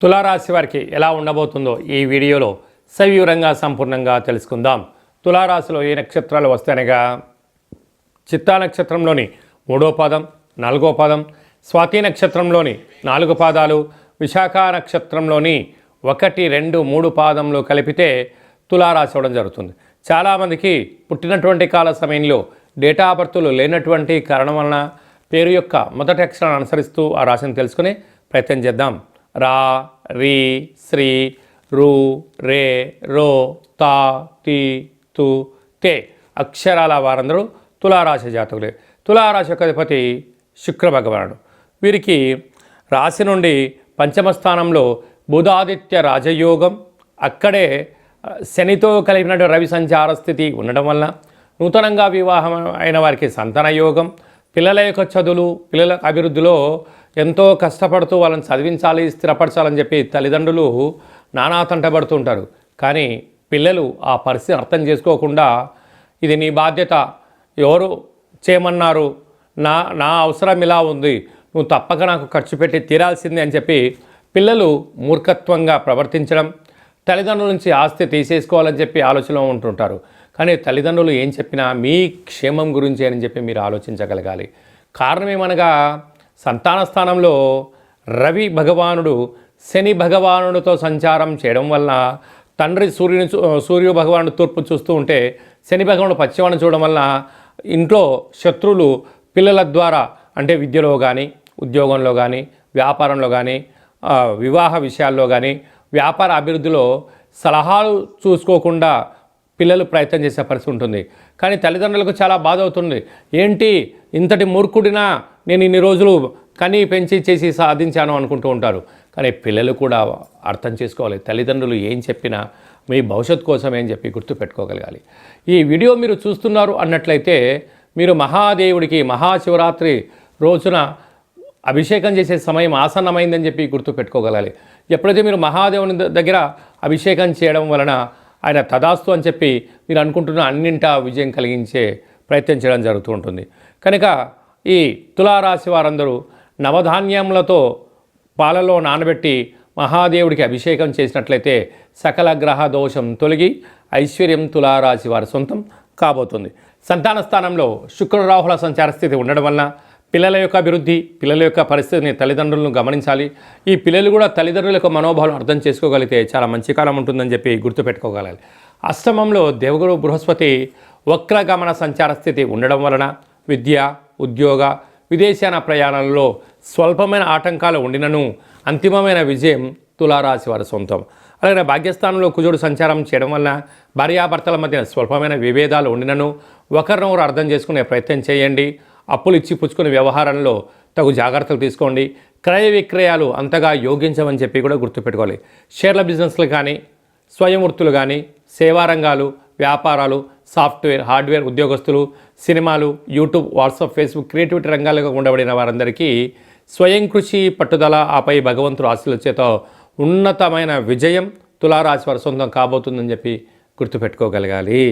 తులారాశి వారికి ఎలా ఉండబోతుందో ఈ వీడియోలో సవివరంగా సంపూర్ణంగా తెలుసుకుందాం. తులారాశిలో ఏ నక్షత్రాలు వస్తాయనగా చిత్తా నక్షత్రంలోని 3వ పాదం, 4వ పాదం, స్వాతి నక్షత్రంలోని 4 పాదాలు, విశాఖ నక్షత్రంలోని 1, 2, 3 పాదంలో కలిపితే తులారాశి అవ్వడం జరుగుతుంది. చాలామందికి పుట్టినటువంటి కాల సమయంలో డేటా ఆఫ్ బర్త్లు లేనటువంటి కారణం వలన పేరు యొక్క మొదటి అక్షరాన్ని అనుసరిస్తూ ఆ రాశిని తెలుసుకునే ప్రయత్నం చేద్దాం. రా, రీ, శ్రీ, రు, రే, రో, తా, తి, తు, తే అక్షరాల వారందరూ తులారాశి జాతకులే. తులారాశి యొక్క అధిపతి శుక్ర భగవానుడు. వీరికి రాశి నుండి పంచమ స్థానంలో బుధాదిత్య రాజయోగం, అక్కడే శనితో కలిపినటువంటి రవి సంచార స్థితి ఉండడం వల్ల నూతనంగా వివాహం అయిన వారికి సంతాన యోగం, పిల్లల యొక్క చదువులు, పిల్లల అభివృద్ధిలో ఎంతో కష్టపడుతూ వాళ్ళని చదివించాలి, స్థిరపరచాలని చెప్పి తల్లిదండ్రులు నానా తంటబడుతుంటారు. కానీ పిల్లలు ఆ పరిస్థితి అర్థం చేసుకోకుండా ఇది నీ బాధ్యత, ఎవరు చేయమన్నారు, నా అవసరం ఇలా ఉంది, నువ్వు తప్పక నాకు ఖర్చు పెట్టి తీరాల్సిందే అని చెప్పి పిల్లలు మూర్ఖత్వంగా ప్రవర్తించడం, తల్లిదండ్రుల నుంచి ఆస్తి తీసేసుకోవాలని చెప్పి ఆలోచనలో ఉంటుంటారు. కానీ తల్లిదండ్రులు ఏం చెప్పినా మీ క్షేమం గురించి అని చెప్పి మీరు ఆలోచించగలగాలి. కారణం ఏమనగా సంతాన స్థానంలో రవి భగవానుడు శని భగవానుడితో సంచారం చేయడం వలన తండ్రి సూర్య భగవానుడు తూర్పు చూస్తూ ఉంటే శని భగవానుడు పశ్చిమాన్ని చూడడం వలన ఇంట్లో శత్రువులు పిల్లల ద్వారా, అంటే విద్యలో కానీ, ఉద్యోగంలో కానీ, వ్యాపారంలో కానీ, వివాహ విషయాల్లో కానీ, వ్యాపార అభివృద్ధిలో సలహాలు చూసుకోకుండా పిల్లలు ప్రయత్నం చేసే పరిస్థితి ఉంటుంది. కానీ తల్లిదండ్రులకు చాలా బాధ అవుతుంది. ఏంటి ఇంతటి మూర్ఖుడినా నేను ఇన్ని రోజులు కని పెంచి చేసి సాధించాను అనుకుంటూ ఉంటారు. కానీ పిల్లలు కూడా అర్థం చేసుకోవాలి, తల్లిదండ్రులు ఏం చెప్పినా మీ భవిష్యత్తు కోసమే అని చెప్పి గుర్తుపెట్టుకోగలగాలి. ఈ వీడియో మీరు చూస్తున్నారు అన్నట్లయితే మీరు మహాదేవుడికి మహాశివరాత్రి రోజున అభిషేకం చేసే సమయం ఆసన్నమైందని చెప్పి గుర్తుపెట్టుకోగలగాలి. ఎప్పుడైతే మీరు మహాదేవుని దగ్గర అభిషేకం చేయడం వలన ఆయన తదాస్తు అని చెప్పి మీరు అనుకుంటున్న అన్నింటా విజయం కలిగించే ప్రయత్నం చేయడం జరుగుతూ ఉంటుంది. కనుక ఈ తులారాశి వారందరూ నవధాన్యములతో పాలలో నానబెట్టి మహాదేవుడికి అభిషేకం చేసినట్లయితే సకల గ్రహ దోషం తొలగి ఐశ్వర్యం తులారాశి వారి సొంతం కాబోతుంది. సంతాన స్థానంలో శుక్ర రాహుల సంచార స్థితి ఉండడం వలన పిల్లల యొక్క అభివృద్ధి, పిల్లల యొక్క పరిస్థితిని తల్లిదండ్రులను గమనించాలి. ఈ పిల్లలు కూడా తల్లిదండ్రుల యొక్క మనోభావం అర్థం చేసుకోగలిగితే చాలా మంచి కాలం ఉంటుందని చెప్పి గుర్తుపెట్టుకోగలగాలి. అష్టమంలో దేవగురు బృహస్పతి వక్రగమన సంచార స్థితి ఉండడం వలన విద్య, ఉద్యోగ, విదేశాన ప్రయాణాలలో స్వల్పమైన ఆటంకాలు ఉండినను అంతిమమైన విజయం తులారాశి వారి సొంతం. అలాగే భాగ్యస్థానంలో కుజుడు సంచారం చేయడం వలన భార్యాభర్తల మధ్య స్వల్పమైన విభేదాలు ఉండినను ఒకరినొకరు అర్థం చేసుకునే ప్రయత్నం చేయండి. అప్పులు ఇచ్చి పుచ్చుకునే వ్యవహారంలో తగు జాగ్రత్తలు తీసుకోండి. క్రయ విక్రయాలు అంతగా యోగించమని చెప్పి కూడా గుర్తుపెట్టుకోవాలి. షేర్ల బిజినెస్లు కానీ, స్వయం వృత్తులు కానీ, సేవారంగాలు, వ్యాపారాలు, సాఫ్ట్వేర్, హార్డ్వేర్ ఉద్యోగస్తులు, సినిమాలు, యూట్యూబ్, వాట్సాప్, ఫేస్బుక్, క్రియేటివిటీ రంగాలుగా ఉండబడిన వారందరికీ స్వయం కృషి, పట్టుదల, ఆపై భగవంతుడు ఆశీస్సుల చేత ఉన్నతమైన విజయం తులారాశి వారి సొంతం కాబోతుందని చెప్పి గుర్తుపెట్టుకోగలగాలి.